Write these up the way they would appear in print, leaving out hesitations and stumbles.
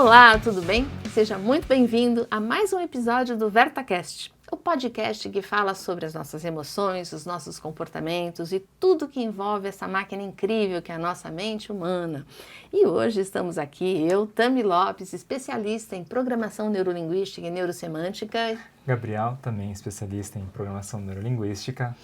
Olá, tudo bem? Seja muito bem-vindo a mais um episódio do VertaCast, o podcast que fala sobre as nossas emoções, os nossos comportamentos e tudo que envolve essa máquina incrível que é a nossa mente humana. E hoje estamos aqui, eu, Tami Lopes, especialista em programação neurolinguística e neurosemântica. Gabriel, também especialista em programação neurolinguística.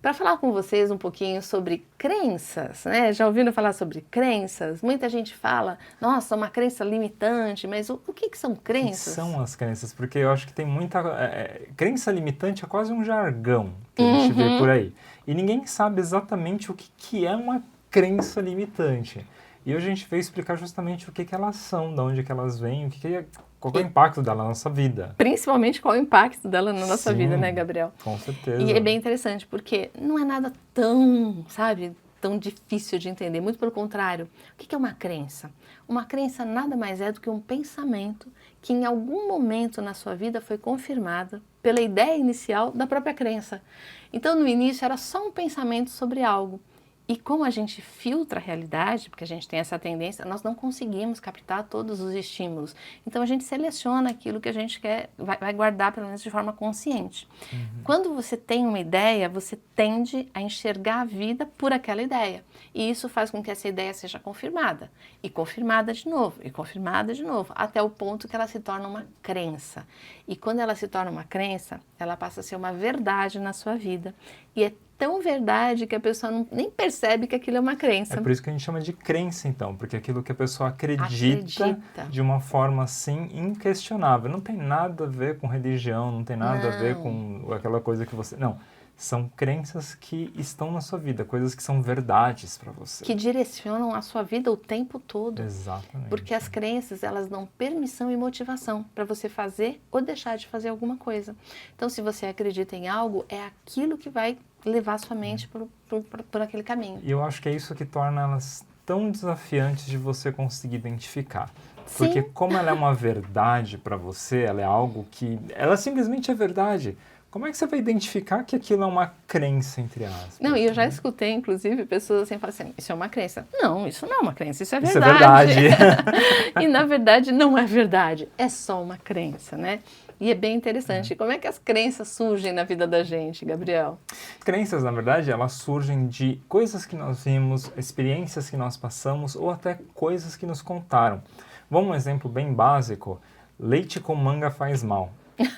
Para falar com vocês um pouquinho sobre crenças, né? Já ouviram falar sobre crenças? Muita gente fala, nossa, uma crença limitante, mas o que são crenças? O que são as crenças? Porque eu acho que tem muita... crença limitante é quase um jargão que a gente vê por aí. E ninguém sabe exatamente o que é uma crença limitante. E hoje a gente veio explicar justamente o que elas são, de onde que elas vêm, qual é o impacto dela na nossa vida. Principalmente qual é o impacto dela na nossa vida, né, Gabriel? Com certeza. E é bem interessante, porque não é nada tão, tão difícil de entender. Muito pelo contrário. O que é uma crença? Uma crença nada mais é do que um pensamento que em algum momento na sua vida foi confirmado pela ideia inicial da própria crença. Então, no início, era só um pensamento sobre algo. E como a gente filtra a realidade, porque a gente tem essa tendência, nós não conseguimos captar todos os estímulos. Então a gente seleciona aquilo que a gente quer, vai guardar pelo menos de forma consciente. Quando você tem uma ideia, você tende a enxergar a vida por aquela ideia. E isso faz com que essa ideia seja confirmada. E confirmada de novo, e confirmada de novo, até o ponto que ela se torna uma crença. E quando ela se torna uma crença, ela passa a ser uma verdade na sua vida. E é tão verdade que a pessoa nem percebe que aquilo é uma crença. É por isso que a gente chama de crença, então, porque é aquilo que a pessoa acredita. De uma forma, assim, inquestionável. Não tem nada a ver com religião, não tem nada a ver com aquela coisa que você... Não, são crenças que estão na sua vida, coisas que são verdades para você. Que direcionam a sua vida o tempo todo. Exatamente. Porque as crenças, elas dão permissão e motivação para você fazer ou deixar de fazer alguma coisa. Então, se você acredita em algo, é aquilo que vai levar sua mente por aquele caminho. E eu acho que é isso que torna elas tão desafiantes de você conseguir identificar. Porque como ela é uma verdade para você, ela é algo que... Ela simplesmente é verdade. Como é que você vai identificar que aquilo é uma crença, entre aspas? Não, e eu já escutei, inclusive, pessoas assim, falando assim, isso é uma crença. Não, isso não é uma crença, isso é verdade. Isso é verdade. E, na verdade, não é verdade. É só uma crença, né? E é bem interessante. Como é que as crenças surgem na vida da gente, Gabriel? Crenças, na verdade, elas surgem de coisas que nós vimos, experiências que nós passamos ou até coisas que nos contaram. Vamos um exemplo bem básico. Leite com manga faz mal.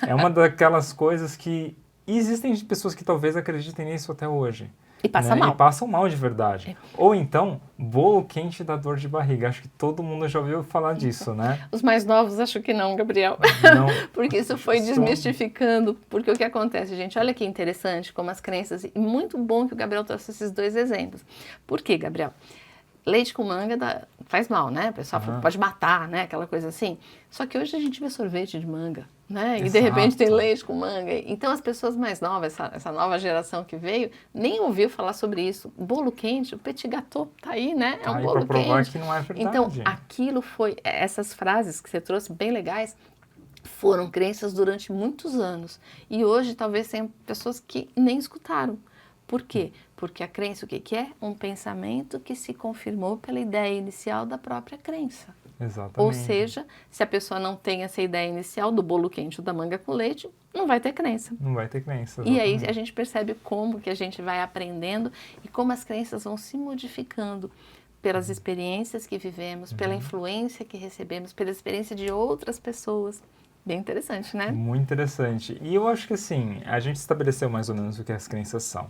É uma daquelas coisas que existem pessoas que talvez acreditem nisso até hoje. E passa mal. E passam mal de verdade. Ou então, bolo quente dá dor de barriga. Acho que todo mundo já ouviu falar disso, né? Os mais novos acham que não, Gabriel. Não. Porque isso foi desmistificando. Porque o que acontece, gente? Olha que interessante como as crenças... E muito bom que o Gabriel trouxe esses dois exemplos. Por quê, Gabriel? Leite com manga faz mal, né? O pessoal pode matar, né? Aquela coisa assim. Só que hoje a gente vê sorvete de manga, né? Exato. E de repente tem leite com manga. Então as pessoas mais novas, essa nova geração que veio, nem ouviu falar sobre isso. Bolo quente, o petit gâteau, tá aí, né? É um bolo pra provar quente. Que não é verdade. Então aquilo foi, essas frases que você trouxe bem legais, foram crenças durante muitos anos. E hoje talvez tenham pessoas que nem escutaram. Por quê? Porque a crença, o que é? Um pensamento que se confirmou pela ideia inicial da própria crença. Exatamente. Ou seja, se a pessoa não tem essa ideia inicial do bolo quente ou da manga com leite, não vai ter crença. Não vai ter crença. Exatamente. E aí a gente percebe como que a gente vai aprendendo e como as crenças vão se modificando pelas experiências que vivemos, pela influência que recebemos, pela experiência de outras pessoas. Bem interessante, né? Muito interessante. E eu acho que assim, a gente estabeleceu mais ou menos o que as crenças são.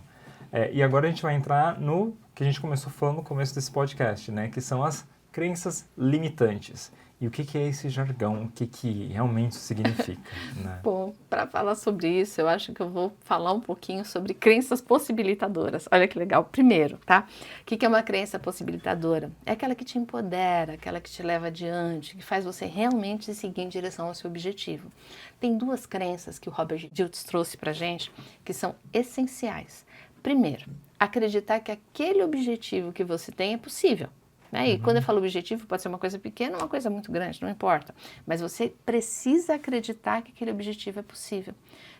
E agora a gente vai entrar no que a gente começou falando no começo desse podcast, né? Que são as crenças limitantes. E o que é esse jargão? O que realmente isso significa? Né? Bom, para falar sobre isso, eu acho que eu vou falar um pouquinho sobre crenças possibilitadoras. Olha que legal. Primeiro, tá? O que é uma crença possibilitadora? É aquela que te empodera, aquela que te leva adiante, que faz você realmente seguir em direção ao seu objetivo. Tem duas crenças que o Robert Dilts trouxe pra gente, que são essenciais. Primeiro, acreditar que aquele objetivo que você tem é possível. né? E quando eu falo objetivo, pode ser uma coisa pequena ou uma coisa muito grande, não importa. Mas você precisa acreditar que aquele objetivo é possível.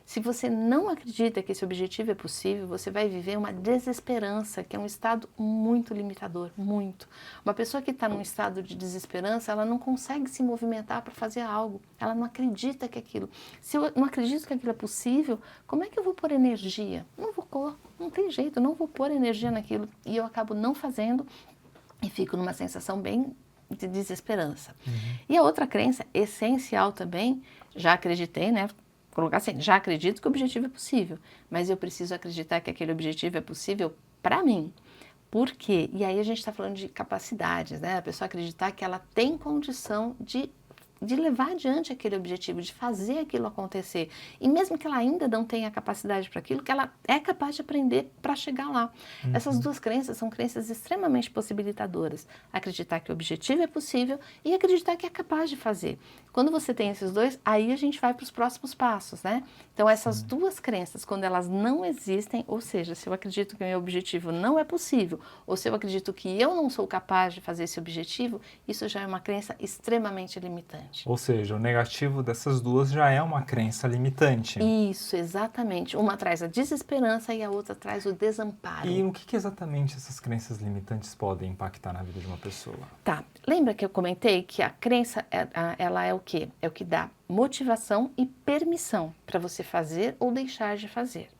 Se você não acredita que esse objetivo é possível, você vai viver uma desesperança, que é um estado muito limitador, muito. Uma pessoa que está num estado de desesperança, ela não consegue se movimentar para fazer algo. Ela não acredita que aquilo. Se eu não acredito que aquilo é possível, como é que eu vou pôr energia? Não vou pôr, não tem jeito, eu não vou pôr energia naquilo. E eu acabo não fazendo e fico numa sensação bem de desesperança. E a outra crença essencial também, já acreditei, né? Colocar assim, já acredito que o objetivo é possível, mas eu preciso acreditar que aquele objetivo é possível para mim. Por quê? E aí a gente está falando de capacidades, né? A pessoa acreditar que ela tem condição de levar adiante aquele objetivo, de fazer aquilo acontecer. E mesmo que ela ainda não tenha capacidade para aquilo, que ela é capaz de aprender para chegar lá. Essas duas crenças são crenças extremamente possibilitadoras. Acreditar que o objetivo é possível e acreditar que é capaz de fazer. Quando você tem esses dois, aí a gente vai para os próximos passos, né? Então essas duas crenças, quando elas não existem, ou seja, se eu acredito que o meu objetivo não é possível, ou se eu acredito que eu não sou capaz de fazer esse objetivo, isso já é uma crença extremamente limitante. Ou seja, o negativo dessas duas já é uma crença limitante. Isso, exatamente. Uma traz a desesperança e a outra traz o desamparo. E o que exatamente essas crenças limitantes podem impactar na vida de uma pessoa? Tá. Lembra que eu comentei que a crença, ela é o quê? É o que dá motivação e permissão para você fazer ou deixar de fazer.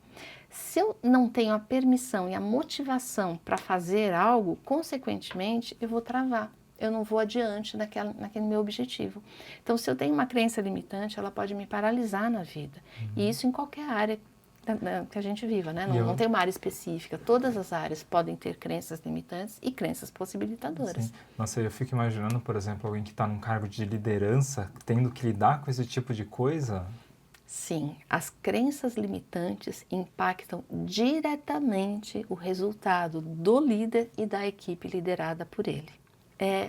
Se eu não tenho a permissão e a motivação para fazer algo, consequentemente, eu vou travar. Eu não vou adiante naquele meu objetivo. Então, se eu tenho uma crença limitante, ela pode me paralisar na vida. E isso em qualquer área que a gente viva, né? Não tem uma área específica. Todas as áreas podem ter crenças limitantes e crenças possibilitadoras. Sim. Nossa, eu fico imaginando, por exemplo, alguém que está num cargo de liderança, tendo que lidar com esse tipo de coisa. Sim, as crenças limitantes impactam diretamente o resultado do líder e da equipe liderada por ele.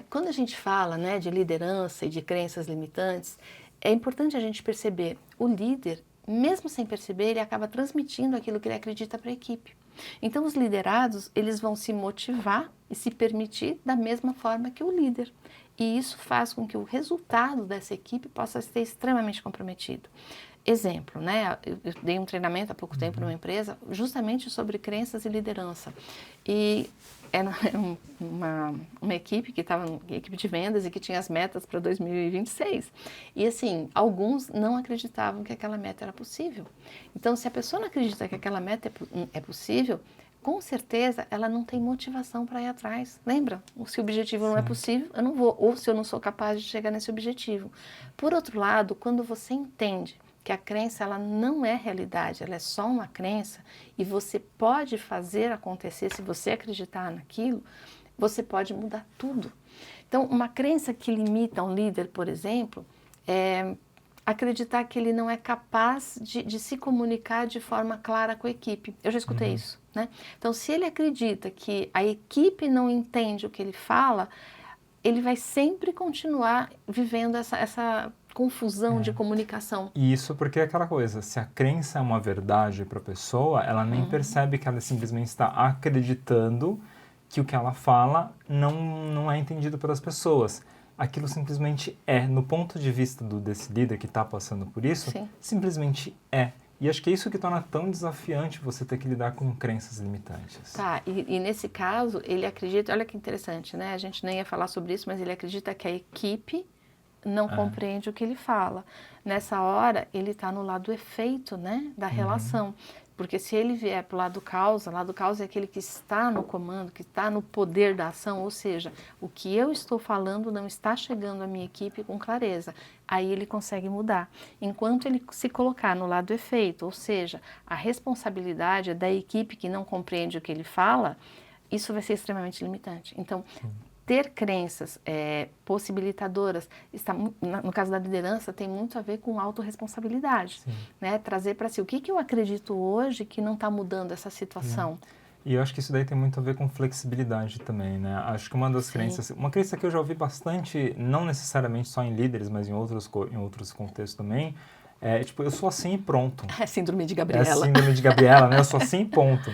Quando a gente fala, né, de liderança e de crenças limitantes, é importante a gente perceber, o líder, mesmo sem perceber, ele acaba transmitindo aquilo que ele acredita para a equipe. Então, os liderados, eles vão se motivar e se permitir da mesma forma que o líder. E isso faz com que o resultado dessa equipe possa ser extremamente comprometido. Exemplo, né? Eu dei um treinamento há pouco tempo numa empresa justamente sobre crenças e liderança. E era uma equipe que estava, equipe de vendas e que tinha as metas para 2026. E assim, alguns não acreditavam que aquela meta era possível. Então, se a pessoa não acredita que aquela meta é possível, com certeza ela não tem motivação para ir atrás. Lembra? Se o objetivo não é possível, eu não vou. Ou se eu não sou capaz de chegar nesse objetivo. Por outro lado, quando você entende que a crença ela não é realidade, ela é só uma crença e você pode fazer acontecer se você acreditar naquilo, você pode mudar tudo. Então, uma crença que limita um líder, por exemplo, é acreditar que ele não é capaz de se comunicar de forma clara com a equipe. Eu já escutei isso, né? Então, se ele acredita que a equipe não entende o que ele fala, ele vai sempre continuar vivendo essa confusão de comunicação. E isso porque é aquela coisa, se a crença é uma verdade para a pessoa, ela nem percebe que ela simplesmente está acreditando que o que ela fala não é entendido pelas pessoas. Aquilo simplesmente é, no ponto de vista desse líder que está passando por isso, simplesmente é. E acho que é isso que torna tão desafiante você ter que lidar com crenças limitantes. Tá, e nesse caso, ele acredita, olha que interessante, né? A gente nem ia falar sobre isso, mas ele acredita que a equipe não compreende o que ele fala. Nessa hora, ele está no lado do efeito, né, da relação. Porque se ele vier para o lado causa é aquele que está no comando, que está no poder da ação, ou seja, o que eu estou falando não está chegando à minha equipe com clareza. Aí ele consegue mudar. Enquanto ele se colocar no lado do efeito, ou seja, a responsabilidade é da equipe que não compreende o que ele fala, isso vai ser extremamente limitante. Então, ter crenças possibilitadoras, no caso da liderança, tem muito a ver com autorresponsabilidade, né? Trazer para si o que eu acredito hoje que não está mudando essa situação. E eu acho que isso daí tem muito a ver com flexibilidade também, né? Acho que uma das crenças, uma crença que eu já ouvi bastante, não necessariamente só em líderes, mas em outros contextos também, Tipo, eu sou assim e pronto. É síndrome de É a Gabriela. síndrome de Gabriela, né? Eu sou assim e ponto.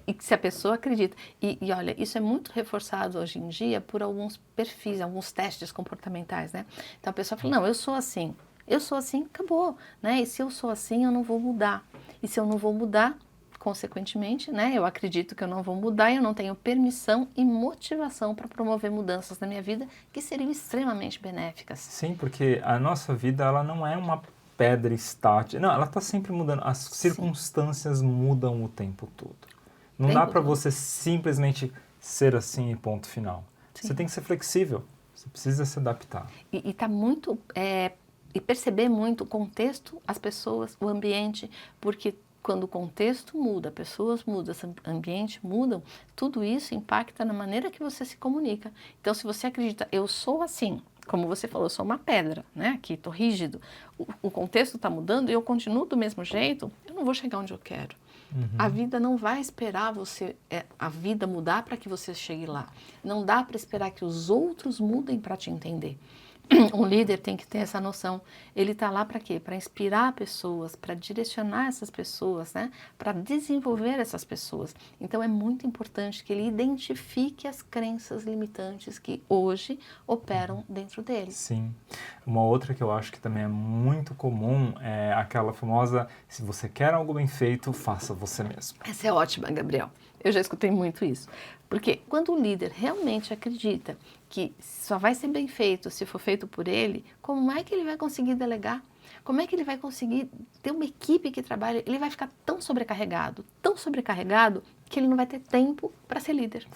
E que se a pessoa acredita. E olha, isso é muito reforçado hoje em dia por alguns perfis, alguns testes comportamentais, né? Então a pessoa fala, não, eu sou assim, acabou, né? E se eu sou assim, eu não vou mudar. E se eu não vou mudar, consequentemente, né? Eu acredito que eu não vou mudar e eu não tenho permissão e motivação para promover mudanças na minha vida que seriam extremamente benéficas. Sim, porque a nossa vida, ela não é uma pedra estática. Não, ela está sempre mudando. As circunstâncias mudam o tempo todo. Não dá para você simplesmente ser assim e ponto final. Sim. Você tem que ser flexível. Você precisa se adaptar. E tá muito... e perceber muito o contexto, as pessoas, o ambiente, porque quando o contexto muda, pessoas mudam, ambiente mudam, tudo isso impacta na maneira que você se comunica. Então, se você acredita, eu sou assim, como você falou, eu sou uma pedra, né? Aqui, estou rígido. O contexto está mudando e eu continuo do mesmo jeito, eu não vou chegar onde eu quero. A vida não vai esperar a vida mudar para que você chegue lá. Não dá para esperar que os outros mudem para te entender. Um líder tem que ter essa noção. Ele está lá para quê? Para inspirar pessoas, para direcionar essas pessoas, né? Para desenvolver essas pessoas. Então é muito importante que ele identifique as crenças limitantes que hoje operam dentro dele. Sim. Uma outra que eu acho que também é muito comum é aquela famosa, se você quer algo bem feito, faça você mesmo. Essa é ótima, Gabriel. Eu já escutei muito isso. Porque quando o líder realmente acredita que só vai ser bem feito se for feito por ele, como é que ele vai conseguir delegar? Como é que ele vai conseguir ter uma equipe que trabalhe? Ele vai ficar tão sobrecarregado, que ele não vai ter tempo para ser líder.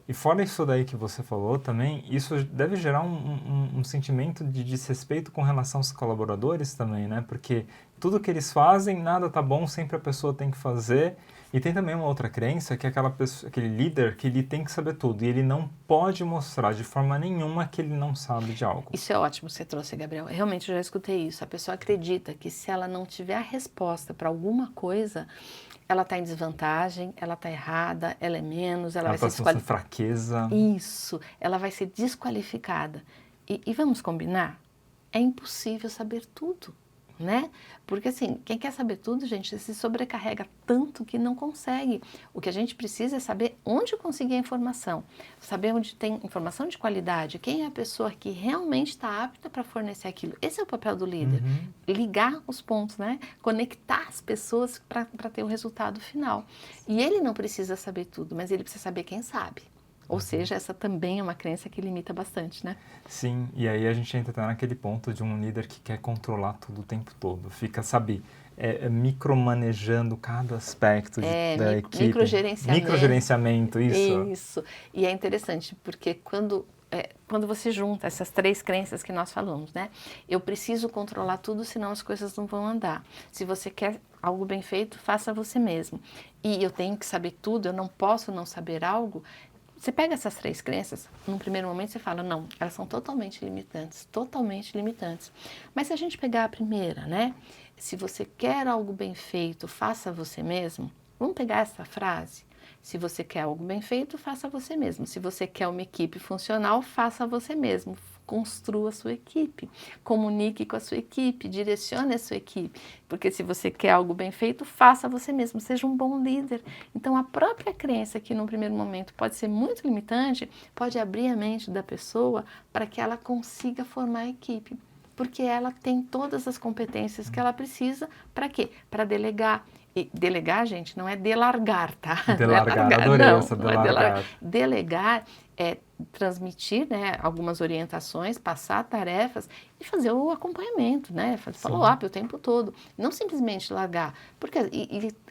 E fora isso daí que você falou também, isso deve gerar um sentimento de desrespeito com relação aos colaboradores também, né? Porque tudo que eles fazem, nada tá bom, sempre a pessoa tem que fazer. E tem também uma outra crença, que é aquele líder que ele tem que saber tudo. E ele não pode mostrar de forma nenhuma que ele não sabe de algo. Isso é ótimo que você trouxe, Gabriel. Realmente eu já escutei isso. A pessoa acredita que se ela não tiver a resposta para alguma coisa, ela está em desvantagem, ela está errada, ela é menos, ela vai ser desqualificada. Fraqueza. Isso, ela vai ser desqualificada. E vamos combinar? É impossível saber tudo, né? Porque assim, quem quer saber tudo, gente, se sobrecarrega tanto que não consegue. O que a gente precisa é saber onde conseguir a informação, saber onde tem informação de qualidade, quem é a pessoa que realmente está apta para fornecer aquilo. Esse é o papel do líder, ligar os pontos, né? Conectar as pessoas para ter o resultado final. E ele não precisa saber tudo, mas ele precisa saber quem sabe. Ou seja, essa também é uma crença que limita bastante, né? Sim, e aí a gente entra naquele ponto de um líder que quer controlar tudo o tempo todo. Fica, sabe, micromanejando cada aspecto da equipe. Microgerenciamento, isso. Isso. E é interessante, porque quando você junta essas três crenças que nós falamos, né? Eu preciso controlar tudo, senão as coisas não vão andar. Se você quer algo bem feito, faça você mesmo. E eu tenho que saber tudo, eu não posso não saber algo. Você pega essas três crenças, num primeiro momento você fala, não, elas são totalmente limitantes. Mas se a gente pegar a primeira, né? Se você quer algo bem feito, faça você mesmo. Vamos pegar essa frase? Se você quer algo bem feito, faça você mesmo. Se você quer uma equipe funcional, faça você mesmo. Construa a sua equipe, comunique com a sua equipe, direcione a sua equipe. Porque se você quer algo bem feito, faça você mesmo, seja um bom líder. Então, a própria crença que, num primeiro momento, pode ser muito limitante, pode abrir a mente da pessoa para que ela consiga formar a equipe. Porque ela tem todas as competências que ela precisa, para quê? Para delegar. E delegar, gente, não é delargar, tá? Delargar, adorei essa delargar. Delegar é transmitir, né, algumas orientações, passar tarefas e fazer o acompanhamento, né? Fazer follow-up o tempo todo. Não simplesmente largar. Porque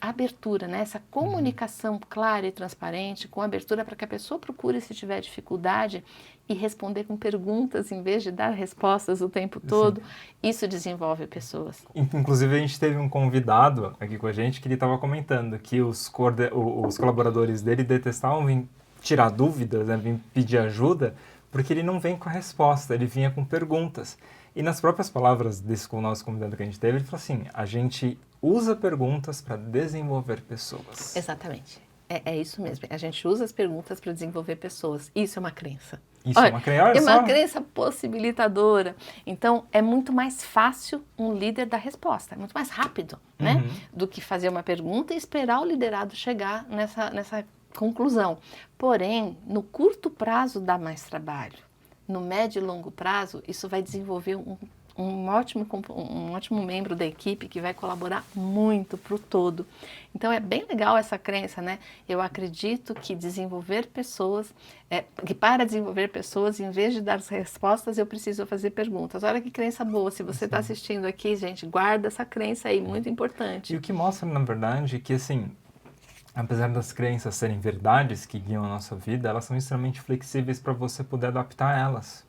a abertura, né? Essa comunicação clara e transparente, com abertura para que a pessoa procure se tiver dificuldade e responder com perguntas em vez de dar respostas o tempo todo, isso desenvolve pessoas. Inclusive, a gente teve um convidado aqui com a gente que ele estava comentando que os colaboradores dele detestavam vir tirar dúvidas, né, vir pedir ajuda, porque ele não vem com a resposta, ele vinha com perguntas. E nas próprias palavras desse nosso convidado que a gente teve, ele falou assim, a gente usa perguntas para desenvolver pessoas. Exatamente. É isso mesmo. A gente usa as perguntas para desenvolver pessoas. Isso é uma crença. Isso é uma crença. É uma crença possibilitadora. Então, é muito mais fácil um líder dar resposta, é muito mais rápido, né? Do que fazer uma pergunta e esperar o liderado chegar nessa conclusão. Porém, no curto prazo dá mais trabalho. No médio e longo prazo, isso vai desenvolver um ótimo membro da equipe que vai colaborar muito para o todo. Então é bem legal essa crença, né? Eu acredito que para desenvolver pessoas, em vez de dar as respostas, eu preciso fazer perguntas. Olha que crença boa, se você está assistindo aqui, gente, guarda essa crença aí, muito importante. E o que mostra, na verdade, que assim, apesar das crenças serem verdades que guiam a nossa vida, elas são extremamente flexíveis para você poder adaptar elas.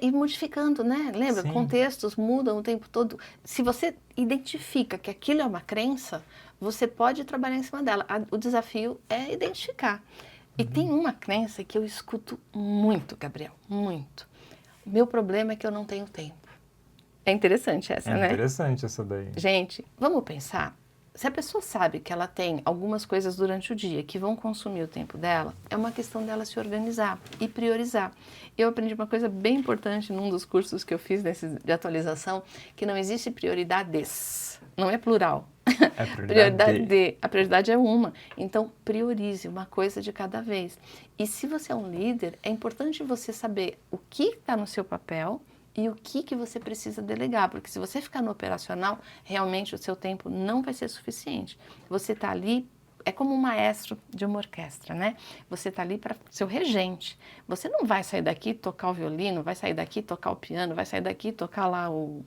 E modificando, né? Lembra? Sim. Contextos mudam o tempo todo. Se você identifica que aquilo é uma crença, você pode trabalhar em cima dela. O desafio é identificar. E tem uma crença que eu escuto muito, Gabriel, muito. O meu problema é que eu não tenho tempo. É interessante essa, né? É interessante essa daí. Gente, vamos pensar. Se a pessoa sabe que ela tem algumas coisas durante o dia que vão consumir o tempo dela, é uma questão dela se organizar e priorizar. Eu aprendi uma coisa bem importante num dos cursos que eu fiz de atualização, que não existe prioridades, não é plural. É prioridade. A prioridade é uma. Então, priorize uma coisa de cada vez. E se você é um líder, é importante você saber o que está no seu papel e o que você precisa delegar, porque se você ficar no operacional, realmente o seu tempo não vai ser suficiente. Você está ali, é como um maestro de uma orquestra, né? Você está ali para ser o regente. Você não vai sair daqui tocar o violino, vai sair daqui tocar o piano, vai sair daqui tocar lá o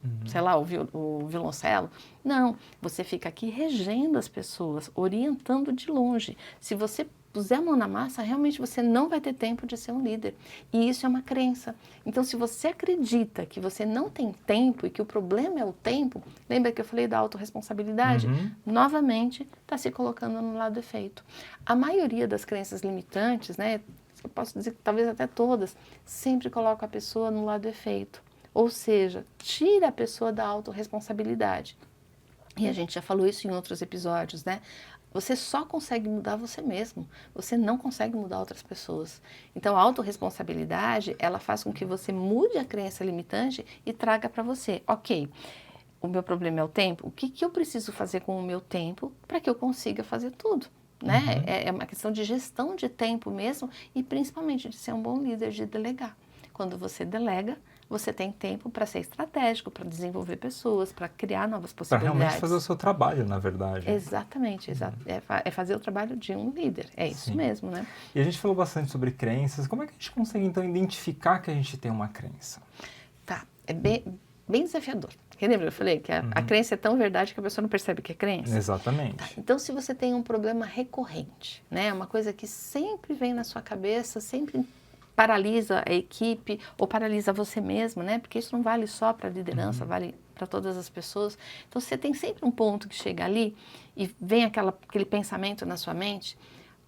violoncelo. Não, você fica aqui regendo as pessoas, orientando de longe. Se você puser a mão na massa, realmente você não vai ter tempo de ser um líder. E isso é uma crença. Então, se você acredita que você não tem tempo e que o problema é o tempo, lembra que eu falei da autorresponsabilidade? Novamente, está se colocando no lado efeito. A maioria das crenças limitantes, né, eu posso dizer que talvez até todas, sempre colocam a pessoa no lado efeito. Ou seja, tira a pessoa da autorresponsabilidade. E a gente já falou isso em outros episódios, né? Você só consegue mudar você mesmo, você não consegue mudar outras pessoas. Então, a autorresponsabilidade, ela faz com que você mude a crença limitante e traga para você, ok, o meu problema é o tempo, o que eu preciso fazer com o meu tempo para que eu consiga fazer tudo? Né? É uma questão de gestão de tempo mesmo e principalmente de ser um bom líder, de delegar. Quando você delega, você tem tempo para ser estratégico, para desenvolver pessoas, para criar novas possibilidades. Para realmente fazer o seu trabalho, na verdade. Exatamente, é fazer o trabalho de um líder, é isso mesmo, né? E a gente falou bastante sobre crenças, como é que a gente consegue então identificar que a gente tem uma crença? Tá, é bem desafiador. Porque lembra, eu falei que a crença é tão verdade que a pessoa não percebe que é crença? Exatamente. Tá, então, se você tem um problema recorrente, né, uma coisa que sempre vem na sua cabeça, sempre paralisa a equipe ou paralisa você mesmo, né? Porque isso não vale só para a liderança, vale para todas as pessoas. Então, você tem sempre um ponto que chega ali e vem aquele pensamento na sua mente.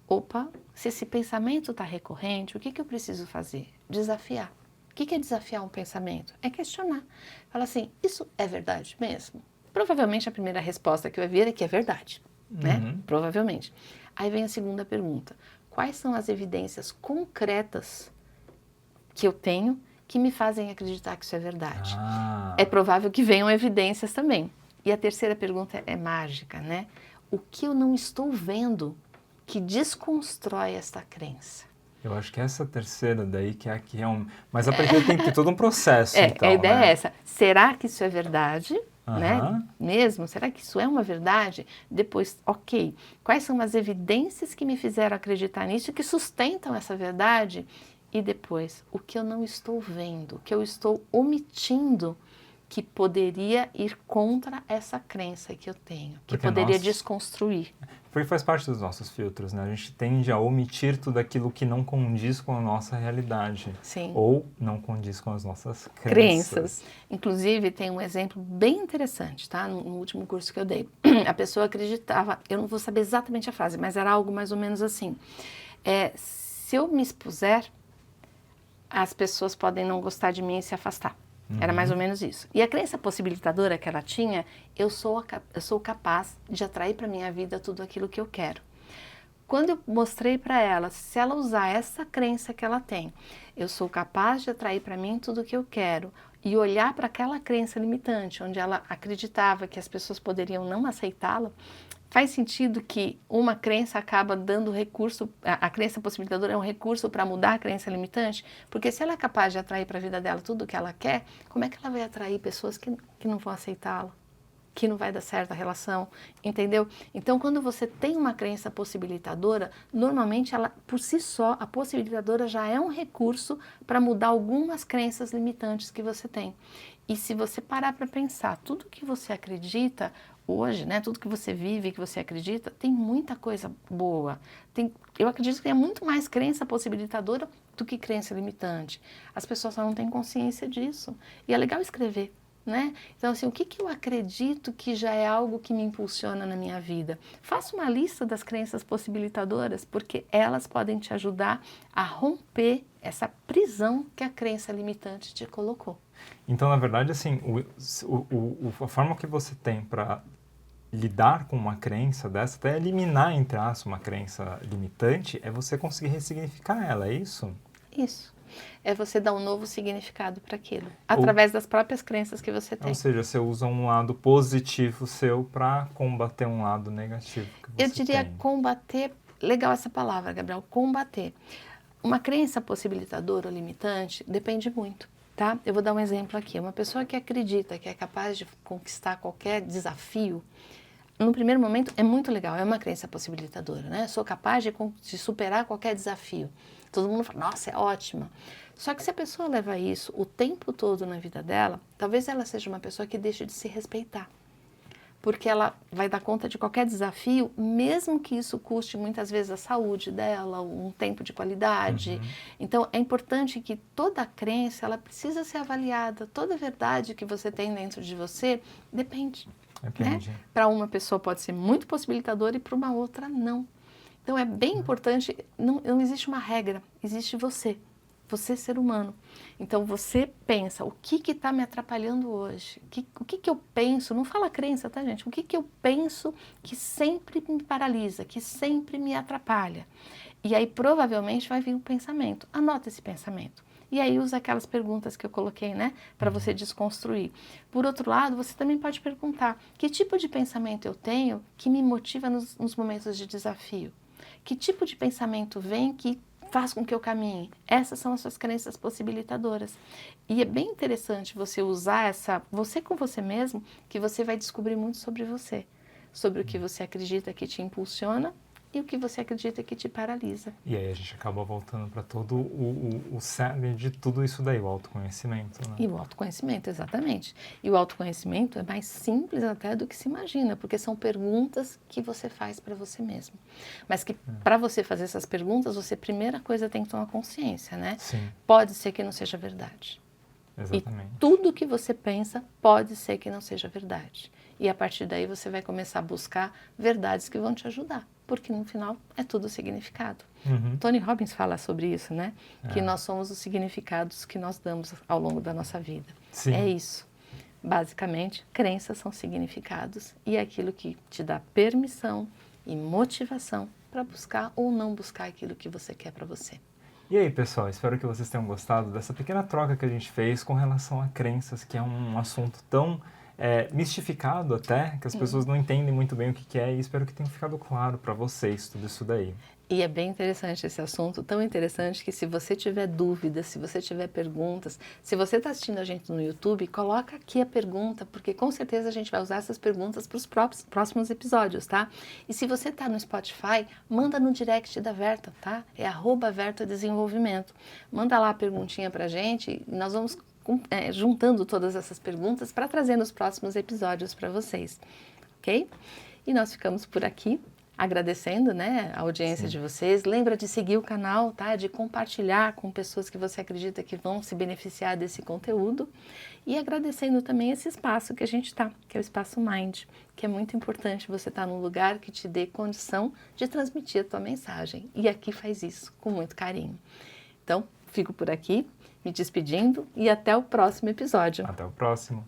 Opa, se esse pensamento está recorrente, o que eu preciso fazer? Desafiar. O que é desafiar um pensamento? É questionar. Fala assim, isso é verdade mesmo? Provavelmente a primeira resposta que vai vir é que é verdade, né? Provavelmente. Aí vem a segunda pergunta. Quais são as evidências concretas que eu tenho que me fazem acreditar que isso é verdade? É provável que venham evidências também. E a terceira pergunta é mágica, né? O que eu não estou vendo que desconstrói esta crença? Eu acho que essa terceira daí que é a que é um... Mas a partir tem que ter todo um processo, então, a ideia né? é essa. Será que isso é verdade? Né? Mesmo? Será que isso é uma verdade? Depois, ok, quais são as evidências que me fizeram acreditar nisso e que sustentam essa verdade? E depois, o que eu não estou vendo, o que eu estou omitindo que poderia ir contra essa crença que eu tenho, que poderia desconstruir. Porque faz parte dos nossos filtros, né? A gente tende a omitir tudo aquilo que não condiz com a nossa realidade. Sim. Ou não condiz com as nossas crenças. Inclusive, tem um exemplo bem interessante, tá? No último curso que eu dei. A pessoa acreditava, eu não vou saber exatamente a frase, mas era algo mais ou menos assim. Se eu me expuser, as pessoas podem não gostar de mim e se afastar. Era mais ou menos isso. E a crença possibilitadora que ela tinha, eu sou capaz de atrair para minha vida tudo aquilo que eu quero. Quando eu mostrei para ela, se ela usar essa crença que ela tem, eu sou capaz de atrair para mim tudo o que eu quero, e olhar para aquela crença limitante, onde ela acreditava que as pessoas poderiam não aceitá-la, faz sentido que uma crença acaba dando recurso, a crença possibilitadora é um recurso para mudar a crença limitante? Porque se ela é capaz de atrair para a vida dela tudo o que ela quer, como é que ela vai atrair pessoas que não vão aceitá-la? Que não vai dar certo a relação, entendeu? Então, quando você tem uma crença possibilitadora, normalmente ela, por si só, a possibilitadora já é um recurso para mudar algumas crenças limitantes que você tem. E se você parar para pensar, tudo que você acredita hoje, né, tudo que você vive, que você acredita, tem muita coisa boa. Eu acredito que tem muito mais crença possibilitadora do que crença limitante. As pessoas só não têm consciência disso. E é legal escrever. Né? Então, assim, o que eu acredito que já é algo que me impulsiona na minha vida? Faça uma lista das crenças possibilitadoras, porque elas podem te ajudar a romper essa prisão que a crença limitante te colocou. Então, na verdade, assim, a forma que você tem para lidar com uma crença dessa, até eliminar, entre aspas, uma crença limitante, é você conseguir ressignificar ela, é isso? Isso. É você dar um novo significado para aquilo, através das próprias crenças que você tem. Ou seja, você usa um lado positivo seu para combater um lado negativo que você Eu diria tem. combater, legal essa palavra, Gabriel, combater. Uma crença possibilitadora ou limitante depende muito, tá? Eu vou dar um exemplo aqui. Uma pessoa que acredita que é capaz de conquistar qualquer desafio, no primeiro momento é muito legal, é uma crença possibilitadora, né? Sou capaz de superar qualquer desafio. Todo mundo fala, nossa, é ótima. Só que se a pessoa leva isso o tempo todo na vida dela, talvez ela seja uma pessoa que deixe de se respeitar. Porque ela vai dar conta de qualquer desafio, mesmo que isso custe muitas vezes a saúde dela, um tempo de qualidade. Então, é importante que toda crença, ela precisa ser avaliada. Toda verdade que você tem dentro de você depende. Né? Para uma pessoa pode ser muito possibilitadora e para uma outra não. Então, é bem importante, não existe uma regra, existe você. Você, ser humano. Então, você pensa, o que está me atrapalhando hoje? O que eu penso? Não fala crença, tá, gente? O que eu penso que sempre me paralisa, que sempre me atrapalha? E aí, provavelmente, vai vir um pensamento. Anota esse pensamento. E aí, usa aquelas perguntas que eu coloquei, né? Para você desconstruir. Por outro lado, você também pode perguntar, que tipo de pensamento eu tenho que me motiva nos momentos de desafio? Que tipo de pensamento vem que faz com que eu caminhe? Essas são as suas crenças possibilitadoras. E é bem interessante você usar você com você mesmo, que você vai descobrir muito sobre você. Sobre o que você acredita que te impulsiona e o que você acredita que te paralisa. E aí a gente acaba voltando para todo o cerne de tudo isso daí, o autoconhecimento, né? E o autoconhecimento, exatamente. E o autoconhecimento é mais simples até do que se imagina, porque são perguntas que você faz para você mesmo. Mas que para você fazer essas perguntas, você, primeira coisa, tem que tomar consciência, né? Sim. Pode ser que não seja verdade. Exatamente. E tudo que você pensa pode ser que não seja verdade. E a partir daí você vai começar a buscar verdades que vão te ajudar. Porque no final é tudo significado. Tony Robbins fala sobre isso, né? Que nós somos os significados que nós damos ao longo da nossa vida. Sim. É isso. Basicamente, crenças são significados e é aquilo que te dá permissão e motivação para buscar ou não buscar aquilo que você quer para você. E aí, pessoal, espero que vocês tenham gostado dessa pequena troca que a gente fez com relação a crenças, que é um assunto tão mistificado até, que as pessoas não entendem muito bem o que é, e espero que tenha ficado claro para vocês tudo isso daí. E é bem interessante esse assunto, tão interessante que se você tiver dúvidas, se você tiver perguntas, se você está assistindo a gente no YouTube, coloca aqui a pergunta, porque com certeza a gente vai usar essas perguntas para os próximos episódios, tá? E se você está no Spotify, manda no direct da Verta, tá? É @VertaDesenvolvimento. Manda lá a perguntinha para a gente e nós vamos juntando todas essas perguntas para trazer nos próximos episódios para vocês, ok? E nós ficamos por aqui. Agradecendo, né, a audiência de vocês. Lembra de seguir o canal, tá? De compartilhar com pessoas que você acredita que vão se beneficiar desse conteúdo. E agradecendo também esse espaço que a gente está, que é o Espaço Mind, que é muito importante você estar num lugar que te dê condição de transmitir a tua mensagem. E aqui faz isso com muito carinho. Então, fico por aqui, me despedindo e até o próximo episódio. Até o próximo.